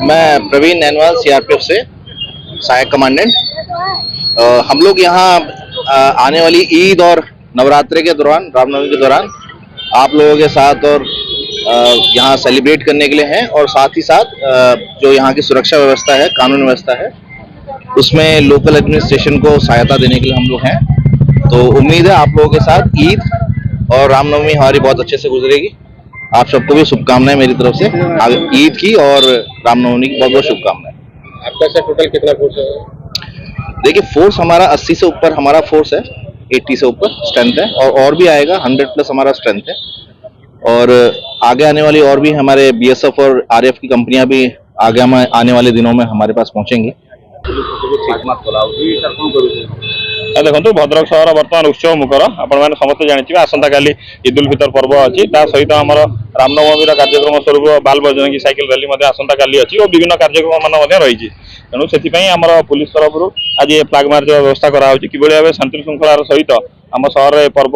मैं प्रवीण नैनवाल सीआरपीएफ से सहायक कमांडेंट। हम लोग यहाँ आने वाली ईद और नवरात्रि के दौरान, रामनवमी के दौरान आप लोगों के साथ और यहाँ सेलिब्रेट करने के लिए हैं, और साथ ही साथ जो यहाँ की सुरक्षा व्यवस्था है, कानून व्यवस्था है, उसमें लोकल एडमिनिस्ट्रेशन को सहायता देने के लिए हम लोग हैं। तो उम्मीद है आप लोगों के साथ ईद और रामनवमी हमारी बहुत अच्छे से गुजरेगी। आप सबको भी शुभकामनाएं मेरी तरफ से ईद की और रामनवमी की बहुत बहुत शुभकामनाएं। आपका सर टोटल कितना फोर्स है? देखिए, फोर्स हमारा 80 से ऊपर हमारा फोर्स है, 80 से ऊपर स्ट्रेंथ है, और भी आएगा, 100+ हमारा स्ट्रेंथ है। और आगे आने वाली और भी हमारे बीएसएफ और आरएफ की कंपनियां भी आगे आने वाले दिनों में हमारे पास पहुंचेंगी। देखो भद्रक सहर बर्तमान उत्सव मुखर आपण समस्त जानी आसंता काली ईद उल फितर पर्व अच्छी सहित आम रामनवमी कार्यक्रम स्वरूप बाल बजरंगी साइकिल रैली आसंता काली अच्छी और विभिन्न कार्यक्रम रही। तेणु से आम पुलिस तरफ आज फ्लैग मार्च व्यवस्था कराई कि भाव शांति श्रृंखलार सहित आम सहर पर्व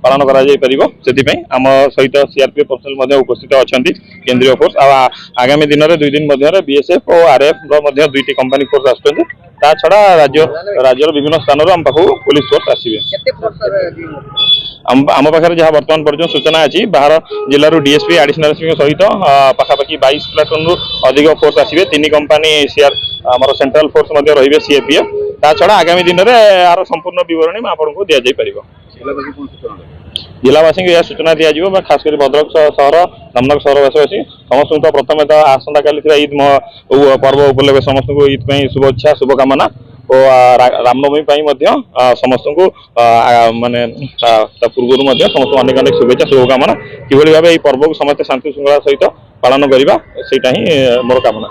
पालन कर आम सहित सीआरपीएफ पर्सनेल उपस्थित अच्छा केंद्रीय फोर्स। आगामी दिन में 2 दिन मध्य बीएसएफ और आरएफ दुईटी कंपनी फोर्स आसुच्च। ता छड़ा राज्यर विभिन्न स्थान आम पाखु पुलिस फोर्स आसवे। आम पाखे जहाँ बर्तमान पर्यटन सूचना अच्छी बाहर जिलूर डीएसपी एडिशनल एसपी सहित पाखापाखि 22 प्लाटून अधिक फोर्स आसवे। 3 कंपनी आम सेंट्रल फोर्स रे सीएपीएफ। ता छड़ा आगामी दिन में यार संपूर्ण बरणी में आपको दि जापर। जिलावासी यह सूचना दिज्व खास कर भद्रक सहर रामनगर सहरवासी समस्त तो प्रथम तो आसंता काली ईद पर्व उपलक्षे समस्त को ईद शुभेच्छा शुभकामना और रामनवमी समस्त को माने पूर्व समस्त अनेक अनेक शुभेच्छा शुभकामना कि भाव पर्व को समस्त शांति श्रृंखला सहित पालन करवा से मोर कामना।